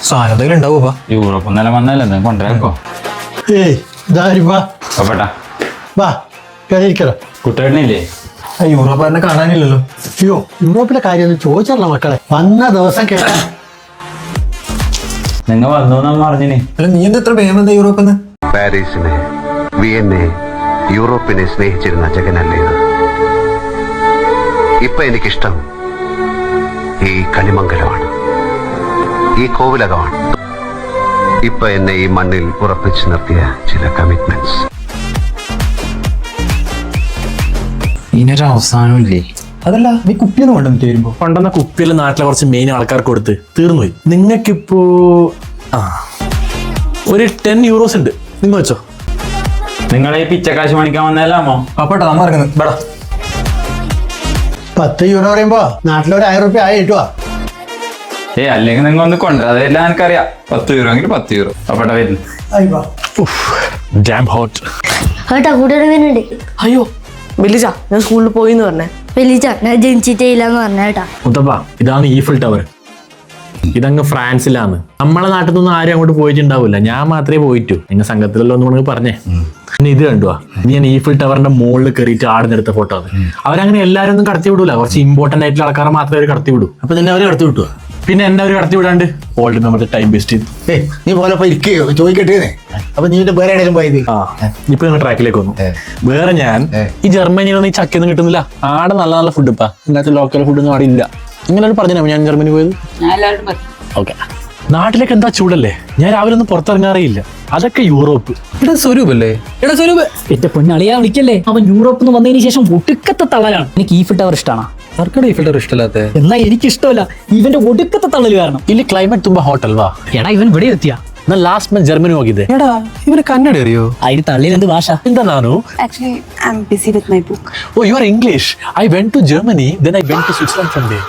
സാധനം എന്തെങ്കിലും ഉണ്ടാവോ? യൂറോപ്പ് നില വന്നല്ലേ കൊണ്ടുവരാക്കോ? ഏയ് ഇതാരും വാ വാ കയറിയിരിക്കലോ. കുട്ടേട്ടനില്ലേ? യൂറോപ്പ് തന്നെ കാണാനില്ലല്ലോ. അയ്യോ യൂറോപ്പിലെ കാര്യം ഒന്ന് ചോദിച്ചല്ലോ മക്കളെ. വന്ന ദിവസം കേട്ടാ നിങ്ങൾ വന്നു പറഞ്ഞിനി. അല്ല നീ എന്താ ഇത്ര വേഗം എന്താ യൂറോപ്പിന്ന്? പാരീസിനെ, വിയന്നെ, യൂറോപ്പിനെ സ്നേഹിച്ചിരുന്ന ജഗനല്ലേ ഇത്. ഇപ്പൊ എനിക്കിഷ്ടം ഈ കണിമംഗലമാണ്, ഈ കോവിലകമാണ്. ഇപ്പൊ എന്നെ ഈ മണ്ണിൽ ഉറപ്പിച്ചു നിർത്തിയ ചില കമ്മിറ്റ്മെന്റ്സ്. ഇതിനൊരു അവസാനമില്ലേ? അതല്ല നീ കുപ്പിയൊന്നും കൊണ്ടുവന്നിട്ട് വരുമ്പോ കൊണ്ടുവന്ന കുപ്പിയിൽ നാട്ടിലെ കുറച്ച് മെയിൻ ആൾക്കാർക്ക് കൊടുത്ത് തീർന്നുപോയി. നിങ്ങൾക്കിപ്പോ ഒരു 10 euros ഉണ്ട്, നിങ്ങൾ വെച്ചോ. നിങ്ങൾ ഈ പിച്ചക്കാശ് മേടിക്കാൻ വന്നല്ലാമോ? പാപ്പാട്ടാ നമ്മ ഇറങ്ങുന്നത് ബടാ. 10 യൂറോ പറയുമ്പോ നാട്ടിലൊരു 1000 റുപ്യ ആയി കിട്ടുവാ. അല്ലെങ്കിൽ നിങ്ങൾ ഒന്ന് കൊണ്ടുവരാതെല്ലാം എനിക്കറിയാം. 10 euro എങ്കിൽ 10 euro. അപ്പട്ടാ വരുന്നു. അയ്യോ വലിച്ച ഞാൻ സ്കൂളിൽ പോയിന്ന് പറഞ്ഞേ. വലിച്ച ഞാൻ ജനിച്ചിട്ടേ ഇല്ലെന്ന് പറഞ്ഞേട്ടാ. മുത്തപ്പ ഇതാണ് ഈഫിൾ ടവർ. ഇതങ്ങ് ഫ്രാൻസിലാണ്. നമ്മളെ നാട്ടിൽ നിന്നും ആരും അങ്ങോട്ട് പോയിട്ടുണ്ടാവില്ല, ഞാൻ മാത്രമേ പോയിട്ടു. നിങ്ങൾ സംഘത്തിലല്ലോ ഒന്ന് പറഞ്ഞേ. പിന്നെ ഇത് കണ്ടുവാ, ഇത് ഞാൻ ഈഫിൾ ടവറിന്റെ മുകളിൽ കയറിയിട്ട് ആടുന്നെടുത്ത ഫോട്ടോ ആണ്. അവരങ്ങനെ എല്ലാവരും ഒന്നും കടത്തി വിടൂല, കുറച്ച് ഇമ്പോർട്ടന്റ് ആയിട്ടുള്ള ആൾക്കാരെ മാത്രമേ അവർ കടത്തി വിടൂ. അപ്പൊ തന്നെ അവര് കടത്തി വിട്ടുവാ. പിന്നെ എന്നെ അവർ കടത്തി വിടാണ്ട് ഓൾറെഡി നമ്മുടെ ടൈം വേസ്റ്റ് ചെയ്തു. നീ പോലെ ഇരിക്കുകയോ ചോദിക്കട്ടേ. അപ്പൊ നീ വേറെ എവിടെയും പോയത്? ഇപ്പൊ നിങ്ങൾ ട്രാക്കിലേക്ക് വന്നു. വേറെ ഞാൻ ഈ ജർമ്മനിയിലൊന്നും ഈ ചക്കൊന്നും കിട്ടുന്നില്ല. ആടെ നല്ല നല്ല ഫുഡ് ഇപ്പാ, ഇങ്ങനത്തെ ലോക്കൽ ഫുഡൊന്നും അവിടെ ഇല്ല. ഇങ്ങനെ പറഞ്ഞോ ഞാൻ ജർമ്മനി പോയത്. ഓക്കെ, നാട്ടിലേക്ക് എന്താ ചൂടല്ലേ, ഞാൻ രാവിലെ ഒന്നും പുറത്തിറങ്ങാറേയില്ല. അതൊക്കെ യൂറോപ്പ്. ഇവിടെ സ്വരൂപല്ലേ? ഇവിടെ സ്വരൂപ് എന്റെ പൊന്നളിയാ വിളിക്കല്ലേ. അവൻ യൂറോപ്പിൽ നിന്ന് വന്നതിന് ശേഷം ഒടുക്കത്തെ തള്ളലാണ്. എനിക്ക് ഈ ഫിൽട്ടർ ഇഷ്ടമാണ്. ആർക്കാണ് ഈ ഫിൽട്ടർ ഇഷ്ടമല്ലാത്ത? എന്നാ എനിക്ക് ഇഷ്ടമല്ല ഇവന്റെ ഒടുക്കത്തെ തള്ളല് കാരണം. ಇಲ್ಲಿ ಕ್ಲೈಮೇಟ್ ತುಂಬಾ ಹಾಟ್ ಅಲ್ವಾ? എടാ ഇവൻ ഇവിടെ എത്തിയ ನಾನು ಲಾಸ್ಟ್ ಮಂತ್ ಜರ್ಮನಿ ಹೋಗಿದ್ದೆ. എടാ ഇവന് കന്നഡ അറിയോ? അതിന് തള്ളിയിൽ എന്ത് ഭാഷ? ಇಂದ ನಾನು Actually, I'm busy with my book. Oh you are English. I went to Germany, then I went to Switzerland Sunday.